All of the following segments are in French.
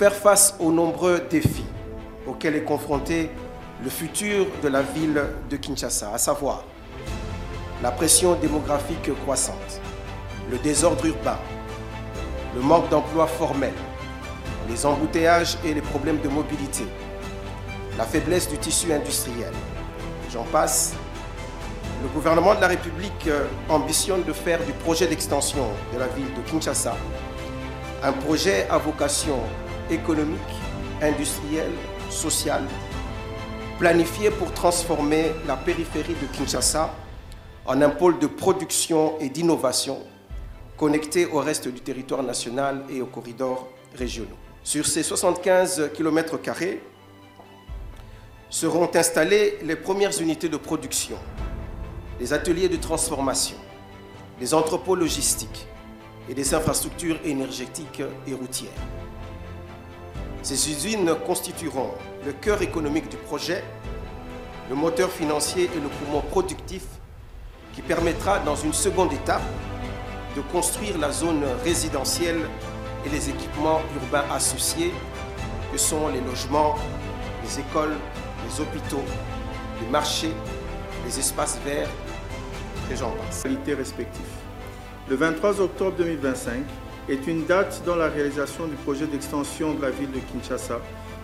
faire face aux nombreux défis auxquels est confronté le futur de la ville de Kinshasa, à savoir la pression démographique croissante, le désordre urbain, le manque d'emplois formels, les embouteillages et les problèmes de mobilité, la faiblesse du tissu industriel. J'en passe. Le gouvernement de la République ambitionne de faire du projet d'extension de la ville de Kinshasa un projet à vocation économique, industrielle, sociale, planifié pour transformer la périphérie de Kinshasa en un pôle de production et d'innovation connecté au reste du territoire national et aux corridors régionaux. Sur ces 75 km² seront installées les premières unités de production, les ateliers de transformation, les entrepôts logistiques et des infrastructures énergétiques et routières. Ces usines constitueront le cœur économique du projet, le moteur financier et le poumon productif qui permettra dans une seconde étape de construire la zone résidentielle et les équipements urbains associés que sont les logements, les écoles, les hôpitaux, les marchés, les espaces verts et j'en passe. Respectifs. Le 23 octobre 2025 est une date dans la réalisation du projet d'extension de la ville de Kinshasa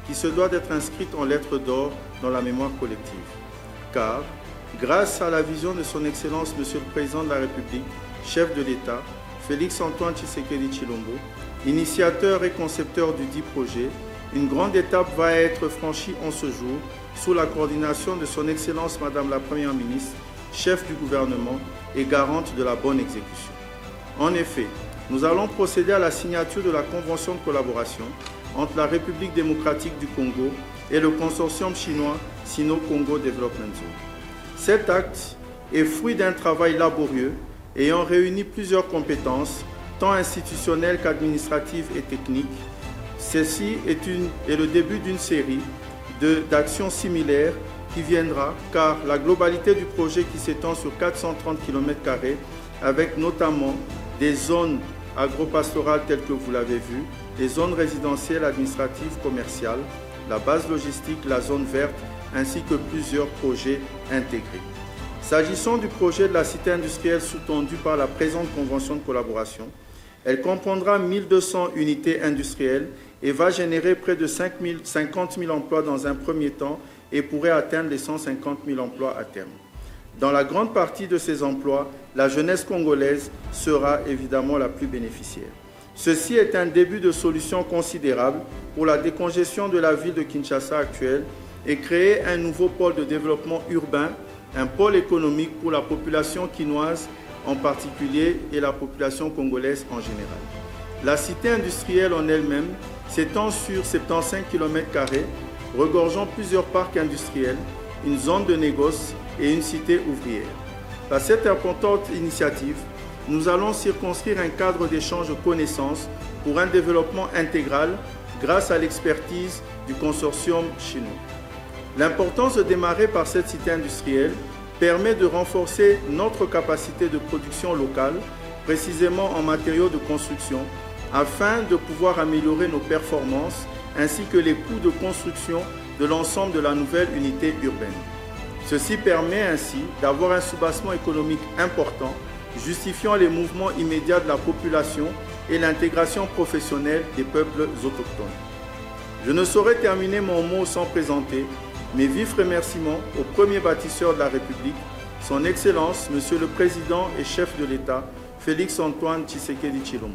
qui se doit d'être inscrite en lettres d'or dans la mémoire collective. Car, grâce à la vision de son Excellence Monsieur le Président de la République, chef de l'État, Félix-Antoine Tshisekedi Tshilombo, initiateur et concepteur du dit projet, une grande étape va être franchie en ce jour sous la coordination de son Excellence Madame la Première ministre, chef du gouvernement et garante de la bonne exécution. En effet, nous allons procéder à la signature de la convention de collaboration entre la République démocratique du Congo et le consortium chinois Sino-Congo Development Zone. Cet acte est fruit d'un travail laborieux ayant réuni plusieurs compétences, tant institutionnelles qu'administratives et techniques. Ceci est le début d'une série d'actions similaires qui viendra, car la globalité du projet qui s'étend sur 430 km² avec notamment des zones agro-pastorales telles que vous l'avez vu, les zones résidentielles, administratives, commerciales, la base logistique, la zone verte, ainsi que plusieurs projets intégrés. S'agissant du projet de la cité industrielle sous-tendue par la présente convention de collaboration, elle comprendra 1200 unités industrielles et va générer près de 50 000 emplois dans un premier temps et pourrait atteindre les 150 000 emplois à terme. Dans la grande partie de ces emplois, la jeunesse congolaise sera évidemment la plus bénéficiaire. Ceci est un début de solution considérable pour la décongestion de la ville de Kinshasa actuelle et créer un nouveau pôle de développement urbain, un pôle économique pour la population quinoise en particulier et la population congolaise en général. La cité industrielle en elle-même s'étend sur 75 km², regorgeant plusieurs parcs industriels, une zone de négoce et une cité ouvrière. Par cette importante initiative, nous allons circonscrire un cadre d'échange de connaissances pour un développement intégral grâce à l'expertise du consortium chinois. L'importance de démarrer par cette cité industrielle permet de renforcer notre capacité de production locale, précisément en matériaux de construction, afin de pouvoir améliorer nos performances ainsi que les coûts de construction de l'ensemble de la nouvelle unité urbaine. Ceci permet ainsi d'avoir un soubassement économique important, justifiant les mouvements immédiats de la population et l'intégration professionnelle des peuples autochtones. Je ne saurais terminer mon mot sans présenter mes vifs remerciements au premier bâtisseur de la République, son Excellence, Monsieur le Président et chef de l'État, Félix-Antoine Tshisekedi Tshilombo.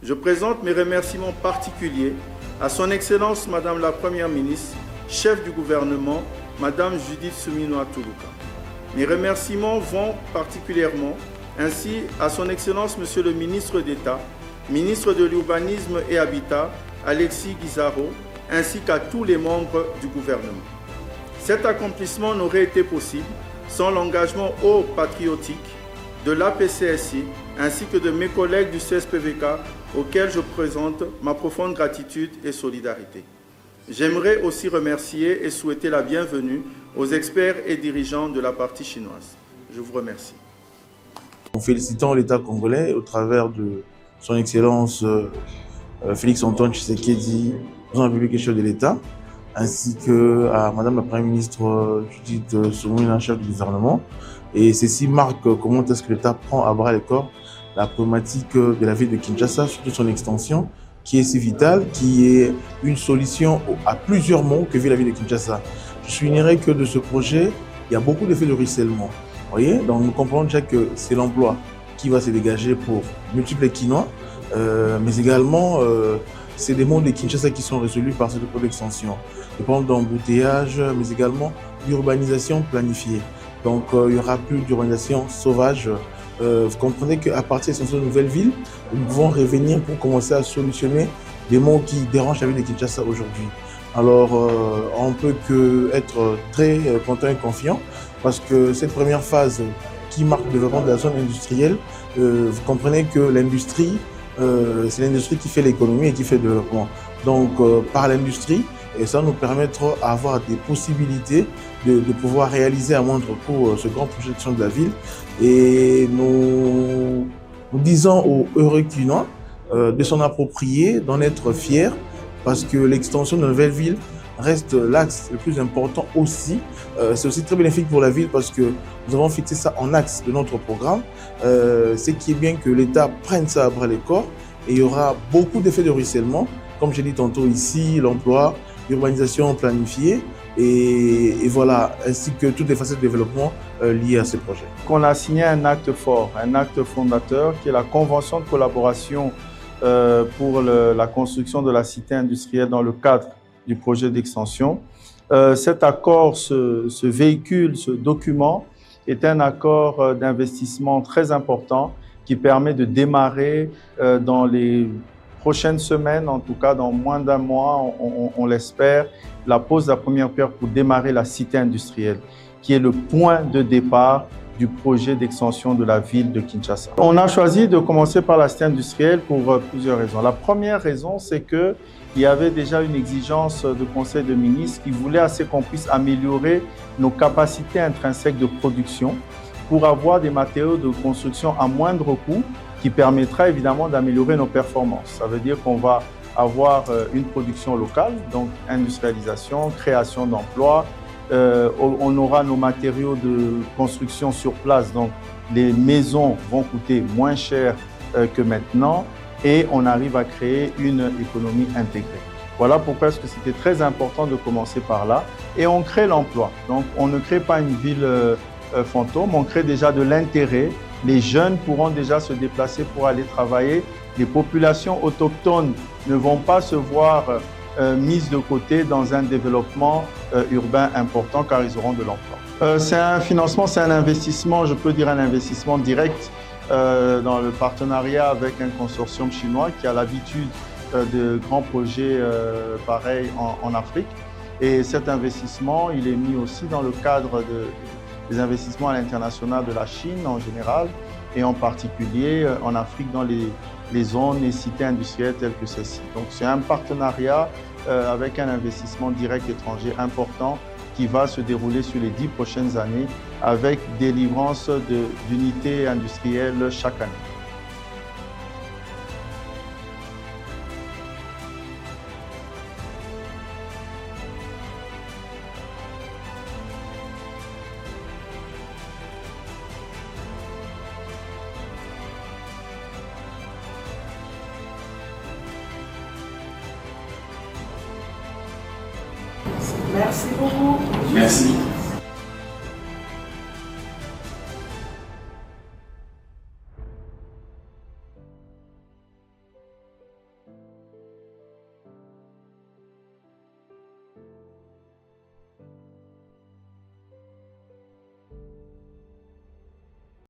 Je présente mes remerciements particuliers à son Excellence, Madame la Première ministre, chef du gouvernement, Madame Judith Suminwa Tuluka. Mes remerciements vont particulièrement ainsi à son Excellence, Monsieur le ministre d'État, ministre de l'Urbanisme et Habitat, Alexis Guizarro, ainsi qu'à tous les membres du gouvernement. Cet accomplissement n'aurait été possible sans l'engagement haut patriotique de l'APCSI ainsi que de mes collègues du CSPVK auxquels je présente ma profonde gratitude et solidarité. J'aimerais aussi remercier et souhaiter la bienvenue aux experts et dirigeants de la partie chinoise. Je vous remercie. En félicitant l'État congolais au travers de son Excellence Félix-Antoine Tshisekedi président de la République et chef de l'État, ainsi que à Madame la Première ministre Judith Suminwa, chef du gouvernement. Et ceci marque comment est-ce que l'État prend à bras le corps la problématique de la ville de Kinshasa, surtout son extension, qui est si vitale, qui est une solution à plusieurs maux que vit la ville de Kinshasa. Je soulignerai que de ce projet, il y a beaucoup d'effets de ruissellement. Vous voyez, donc nous comprenons déjà que c'est l'emploi qui va se dégager pour multiples Quinois, mais également c'est des mondes de Kinshasa qui sont résolus par cette projet d'extension. Les problèmes d'embouteillage, mais également l'urbanisation planifiée. Donc il n'y aura plus d'urbanisation sauvage. Vous comprenez qu'à partir de cette nouvelle ville, nous pouvons revenir pour commencer à solutionner des maux qui dérangent la ville de Kinshasa aujourd'hui. Alors on ne peut qu'être très content et confiant parce que cette première phase qui marque le développement de la zone industrielle, vous comprenez que l'industrie, c'est l'industrie qui fait l'économie et qui fait le développement. Donc par l'industrie, et ça nous permettra d'avoir des possibilités de pouvoir réaliser à moindre coût ce grand projet de la ville. Et nous disons aux heureux Quinois de s'en approprier, d'en être fiers, parce que l'extension de la nouvelle ville reste l'axe le plus important aussi. C'est aussi très bénéfique pour la ville parce que nous avons fixé ça en axe de notre programme. Ce qui est bien que l'État prenne ça à bras le corps et il y aura beaucoup d'effets de ruissellement, comme j'ai dit tantôt ici, l'emploi, l'urbanisation planifiée et voilà, ainsi que toutes les facettes de développement liées à ce projet. On a signé un acte fort, un acte fondateur qui est la convention de collaboration pour la construction de la cité industrielle dans le cadre du projet d'extension. Cet accord, ce véhicule, ce document est un accord d'investissement très important qui permet de démarrer dans les prochaines semaines, en tout cas dans moins d'un mois, on l'espère, la pose de la première pierre pour démarrer la cité industrielle, qui est le point de départ du projet d'extension de la ville de Kinshasa. On a choisi de commencer par la cité industrielle pour plusieurs raisons. La première raison, c'est qu'il y avait déjà une exigence de Conseil de ministres qui voulait à ce qu'on puisse améliorer nos capacités intrinsèques de production pour avoir des matériaux de construction à moindre coût qui permettra évidemment d'améliorer nos performances. Ça veut dire qu'on va avoir une production locale, donc industrialisation, création d'emplois. On aura nos matériaux de construction sur place, donc les maisons vont coûter moins cher que maintenant et on arrive à créer une économie intégrée. Voilà pourquoi est-ce que c'était très important de commencer par là et on crée l'emploi. Donc on ne crée pas une ville fantôme, on crée déjà de l'intérêt. Les jeunes pourront déjà se déplacer pour aller travailler. Les populations autochtones ne vont pas se voir mises de côté dans un développement urbain important car ils auront de l'emploi. C'est un financement, c'est un investissement, je peux dire un investissement direct dans le partenariat avec un consortium chinois qui a l'habitude de grands projets pareils en Afrique. Et cet investissement, il est mis aussi dans le cadre des investissements à l'international de la Chine en général et en particulier en Afrique dans les zones et cités industrielles telles que celle-ci. Donc c'est un partenariat avec un investissement direct étranger important qui va se dérouler sur les 10 prochaines années avec des livrances d'unités industrielles chaque année. Merci beaucoup. Merci.